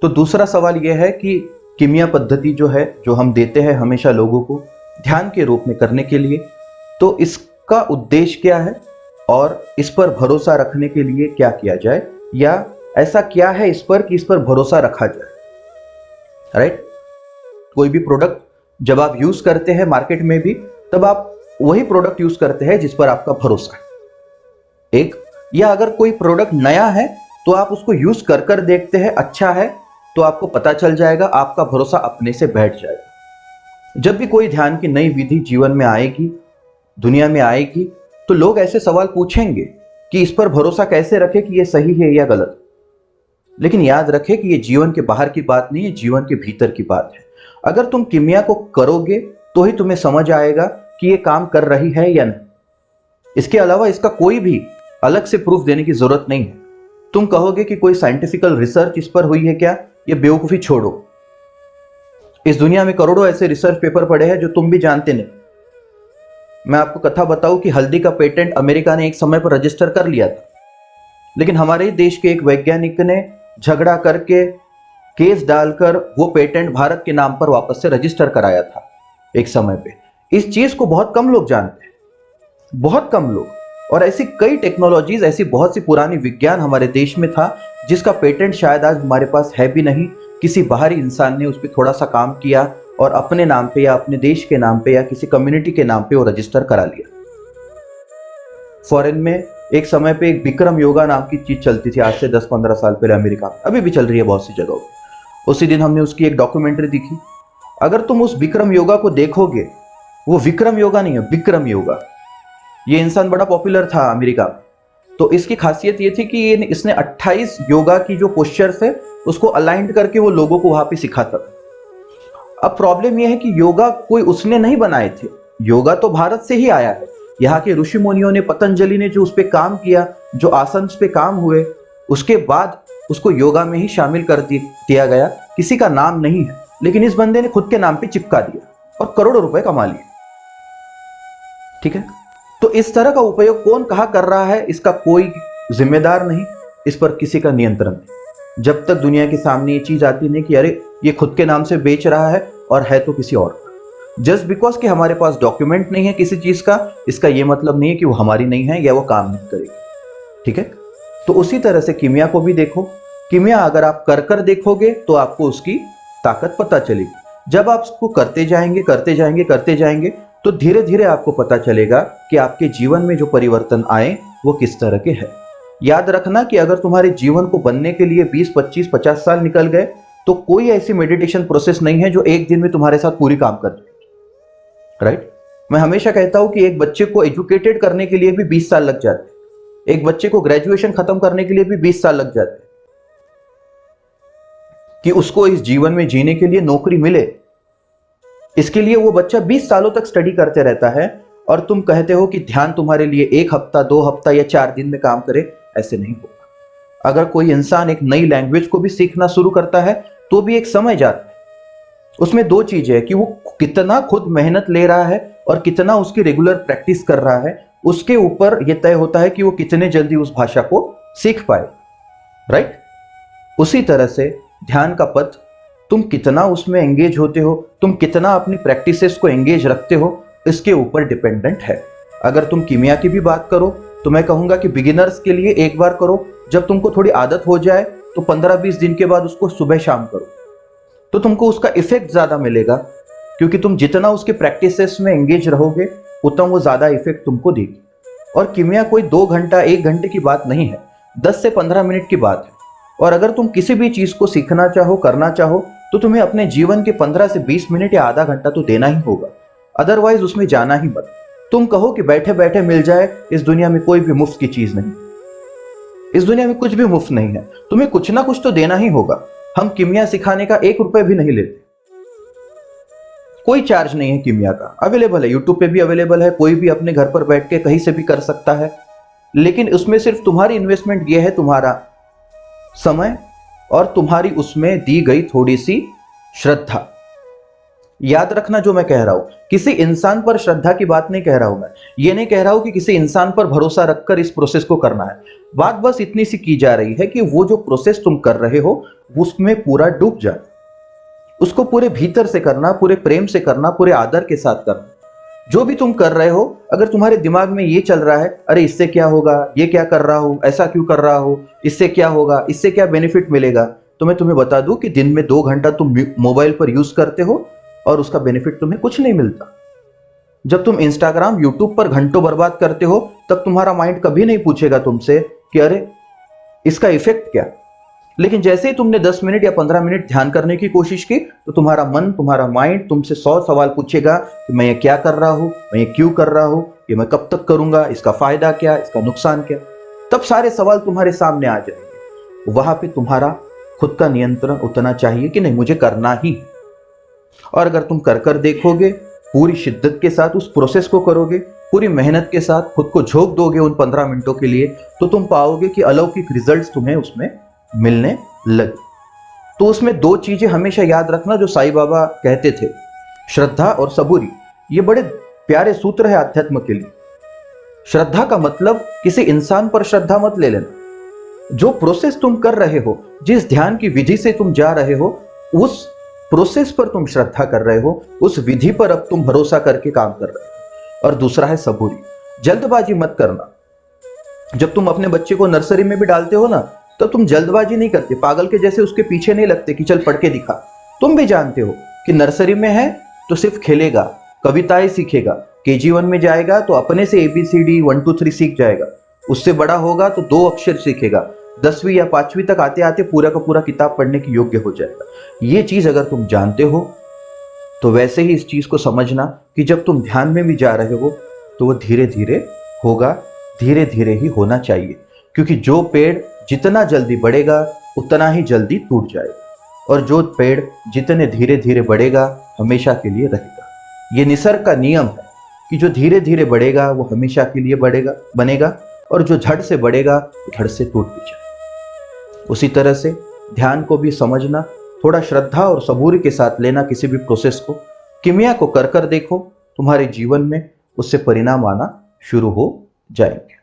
तो दूसरा सवाल यह है कि कीमिया पद्धति जो है, जो हम देते हैं हमेशा लोगों को ध्यान के रूप में करने के लिए, तो इसका उद्देश्य क्या है और इस पर भरोसा रखने के लिए क्या किया जाए, या ऐसा क्या है इस पर कि इस पर भरोसा रखा जाए। राइट? कोई भी प्रोडक्ट जब आप यूज करते हैं मार्केट में भी, तब आप वही प्रोडक्ट यूज करते हैं जिस पर आपका भरोसा है। एक, या अगर कोई प्रोडक्ट नया है तो आप उसको यूज कर कर देखते हैं, अच्छा है तो आपको पता चल जाएगा, आपका भरोसा अपने से बैठ जाएगा। जब भी कोई ध्यान की नई विधि जीवन में आएगी, दुनिया में आएगी, तो लोग ऐसे सवाल पूछेंगे कि इस पर भरोसा कैसे रखें कि यह सही है या गलत। लेकिन याद रखें कि यह जीवन के बाहर की बात नहीं है, जीवन के भीतर की बात है। अगर तुम कीमिया को करोगे तो ही तुम्हें समझ आएगा कि यह काम कर रही है या नहीं। इसके अलावा इसका कोई भी अलग से प्रूफ देने की जरूरत नहीं है। तुम कहोगे कि कोई साइंटिफिकल रिसर्च इस पर हुई है क्या, ये बेवकूफी छोड़ो। इस दुनिया में करोड़ों ऐसे रिसर्च पेपर पड़े हैं जो तुम भी जानते नहीं। मैं आपको कथा बताऊं कि हल्दी का पेटेंट अमेरिका ने एक समय पर रजिस्टर कर लिया था, लेकिन हमारे देश के एक वैज्ञानिक ने झगड़ा करके, केस डालकर वो पेटेंट भारत के नाम पर वापस से रजिस्टर कराया था एक समय पे। इस चीज को बहुत कम लोग जानते हैं, बहुत कम लोग। और ऐसी कई टेक्नोलॉजीज, ऐसी बहुत सी पुरानी विज्ञान हमारे देश में था जिसका पेटेंट शायद आज हमारे पास है भी नहीं। किसी बाहरी इंसान ने उस पर थोड़ा सा काम किया और अपने नाम पे या अपने देश के नाम पे या किसी कम्युनिटी के नाम पे वो रजिस्टर करा लिया। फॉरेन में एक समय पे एक विक्रम योगा नाम की चीज चलती थी, आज से 10-15 साल पहले अमेरिका में, अभी भी चल रही है बहुत सी जगहों पे। उसी दिन हमने उसकी एक डॉक्यूमेंट्री देखी। अगर तुम उस विक्रम योगा को देखोगे, वो विक्रम योगा नहीं है, विक्रम योगा। ये इंसान बड़ा पॉपुलर था अमेरिका में। तो इसकी खासियत ये थी कि इसने 28 योगा की जो पोस्चर्स है उसको अलाइंड करके वो लोगों को वहां पे सिखाता था। अब प्रॉब्लम यह है कि योगा कोई उसने नहीं बनाए थे, योगा तो भारत से ही आया है। यहाँ के ऋषि मुनियों ने, पतंजलि ने जो उस पर काम किया, जो आसन पे काम हुए, उसके बाद उसको योगा में ही शामिल कर दिया गया। किसी का नाम नहीं है, लेकिन इस बंदे ने खुद के नाम पे चिपका दिया और करोड़ों रुपए कमा लिए। ठीक है? तो इस तरह का उपयोग कौन कहां कर रहा है, इसका कोई जिम्मेदार नहीं, इस पर किसी का नियंत्रण नहीं। जब तक दुनिया के सामने ये चीज आती नहीं कि अरे ये खुद के नाम से बेच रहा है और है तो किसी और का, जस्ट बिकॉज कि हमारे पास डॉक्यूमेंट नहीं है किसी चीज का, इसका यह मतलब नहीं है कि वो हमारी नहीं है या वो काम नहीं करेगी। ठीक है? तो उसी तरह से कीमिया को भी देखो। कीमिया अगर आप कर कर देखोगे तो आपको उसकी ताकत पता चलेगी। जब आप उसको करते जाएंगे, करते जाएंगे, करते जाएंगे, तो धीरे धीरे आपको पता चलेगा कि आपके जीवन में जो परिवर्तन आए वो किस तरह के हैं। याद रखना कि अगर तुम्हारे जीवन को बनने के लिए 20, 25, 50 साल निकल गए, तो कोई ऐसी मेडिटेशन प्रोसेस नहीं है जो एक दिन में तुम्हारे साथ पूरी काम कर जाएगी। राइट? मैं हमेशा कहता हूं कि एक बच्चे को एजुकेटेड करने के लिए भी 20 साल लग जाते हैं, एक बच्चे को ग्रेजुएशन खत्म करने के लिए भी 20 साल लग जाते हैं, कि उसको इस जीवन में जीने के लिए नौकरी मिले। इसके लिए वो बच्चा 20 सालों तक स्टडी करते रहता है, और तुम कहते हो कि ध्यान तुम्हारे लिए 1 हफ्ता, 2 हफ्ता या 4 दिन में काम करे। ऐसे नहीं होगा। अगर कोई इंसान एक नई लैंग्वेज को भी सीखना शुरू करता है तो भी एक समय जाता है। उसमें 2 चीजें है कि वो कितना खुद मेहनत ले रहा है और कितना उसकी रेगुलर प्रैक्टिस कर रहा है, उसके ऊपर यह तय होता है कि वो कितने जल्दी उस भाषा को सीख पाए। राइट? उसी तरह से ध्यान का पथ, तुम कितना उसमें एंगेज होते हो, तुम कितना अपनी प्रैक्टिसेस को एंगेज रखते हो, इसके ऊपर डिपेंडेंट है। अगर तुम कीमिया की भी बात करो तो मैं कहूंगा कि बिगिनर्स के लिए एक बार करो, जब तुमको थोड़ी आदत हो जाए तो 15-20 दिन के बाद उसको सुबह शाम करो, तो तुमको उसका इफेक्ट ज्यादा मिलेगा। क्योंकि तुम जितना उसके प्रैक्टिसेस में एंगेज रहोगे उतना वो ज्यादा इफेक्ट तुमको देगी। और कीमिया कोई 2 घंटा 1 घंटे की बात नहीं है, 10 से 15 मिनट की बात है। और अगर तुम किसी भी चीज को सीखना चाहो, करना चाहो, तो तुम्हें अपने जीवन के 15 से 20 मिनट या आधा घंटा तो देना ही होगा, अदरवाइज उसमें जाना ही मत। तुम कहो कि बैठे बैठे मिल जाए, इस दुनिया में कोई भी मुफ्त की चीज नहीं, इस दुनिया में कुछ भी मुफ्त नहीं है, तुम्हें कुछ ना कुछ तो देना ही होगा। हम कीमिया सिखाने का 1 रुपए भी नहीं लेते, कोई चार्ज नहीं है कीमिया का। अवेलेबल है, यूट्यूब पे भी अवेलेबल है, कोई भी अपने घर पर बैठ के कहीं से भी कर सकता है। लेकिन उसमें सिर्फ तुम्हारी इन्वेस्टमेंट यह है, तुम्हारा समय और तुम्हारी उसमें दी गई थोड़ी सी श्रद्धा। याद रखना जो मैं कह रहा हूं, किसी इंसान पर श्रद्धा की बात नहीं कह रहा हूं मैं। ये नहीं कह रहा हूं कि किसी इंसान पर भरोसा रखकर इस प्रोसेस को करना है। बात बस इतनी सी की जा रही है कि वो जो प्रोसेस तुम कर रहे हो उसमें पूरा डूब जाना, उसको पूरे भीतर से करना, पूरे प्रेम से करना, पूरे आदर के साथ करना। जो भी तुम कर रहे हो, अगर तुम्हारे दिमाग में ये चल रहा है, अरे इससे क्या होगा, ये क्या कर रहा हूं, ऐसा क्यों कर रहा हूं, इससे क्या होगा, इससे क्या बेनिफिट मिलेगा, तो मैं तुम्हें बता दूं कि दिन में 2 घंटा तुम मोबाइल पर यूज करते हो और उसका बेनिफिट तुम्हें कुछ नहीं मिलता। जब तुम इंस्टाग्राम यूट्यूब पर घंटों बर्बाद करते हो, तब तुम्हारा माइंड कभी नहीं पूछेगा तुमसे कि अरे इसका इफेक्ट क्या। लेकिन जैसे ही तुमने 10 मिनट या 15 मिनट ध्यान करने की कोशिश की, तो तुम्हारा मन, तुम्हारा माइंड तुमसे 100 सवाल पूछेगा कि मैं ये क्या कर रहा हूं, मैं ये क्यों कर रहा हूं, ये मैं कब तक करूंगा, इसका फायदा क्या, इसका नुकसान क्या। तब सारे सवाल तुम्हारे सामने आ जाएंगे। वहां पे तुम्हारा खुद का नियंत्रण उतना चाहिए कि नहीं, मुझे करना ही। और अगर तुम कर कर देखोगे, पूरी शिद्दत के साथ उस प्रोसेस को करोगे, पूरी मेहनत के साथ खुद को झोंक दोगे उन 15 मिनटों के लिए, तो तुम पाओगे कि अलौकिक रिजल्ट्स तुम्हें उसमें मिलने लगे। तो उसमें 2 चीजें हमेशा याद रखना जो साईं बाबा कहते थे, श्रद्धा और सबूरी। ये बड़े प्यारे सूत्र है अध्यात्म के लिए। श्रद्धा का मतलब किसी इंसान पर श्रद्धा मत ले लेना। जो प्रोसेस तुम कर रहे हो, जिस ध्यान की विधि से तुम जा रहे हो, उस प्रोसेस पर तुम श्रद्धा कर रहे हो, उस विधि पर अब तुम भरोसा करके काम कर रहे हो। और दूसरा है सबूरी। जल्दबाजी मत करना। जब तुम अपने बच्चे को नर्सरी में भी डालते हो ना, तो तुम जल्दबाजी नहीं करते, पागल के जैसे उसके पीछे नहीं लगते कि चल पढ़ के दिखा। तुम भी जानते हो कि नर्सरी में है तो सिर्फ खेलेगा, कविताएं सीखेगा, KG1 में जाएगा तो अपने से ABCD 1 2 3 सीख जाएगा, उससे बड़ा होगा तो 2 अक्षर सीखेगा, 10वीं या 5वीं तक आते आते पूरा का पूरा किताब पढ़ने के योग्य हो जाएगा। ये चीज अगर तुम जानते हो, तो वैसे ही इस चीज को समझना कि जब तुम ध्यान में भी जा रहे हो, तो वो धीरे धीरे होगा, धीरे धीरे ही होना चाहिए। क्योंकि जो पेड़ जितना जल्दी बढ़ेगा, उतना ही जल्दी टूट जाएगा, और जो पेड़ जितने धीरे धीरे बढ़ेगा, हमेशा के लिए रहेगा। ये निसर्ग का नियम है कि जो धीरे धीरे बढ़ेगा वो हमेशा के लिए बनेगा, और जो झट से बढ़ेगा वो धड़ से टूट भी जाएगा। उसी तरह से ध्यान को भी समझना, थोड़ा श्रद्धा और सबूरी के साथ लेना किसी भी प्रोसेस को। किमिया को कर कर देखो, तुम्हारे जीवन में उससे परिणाम आना शुरू हो जाएंगे।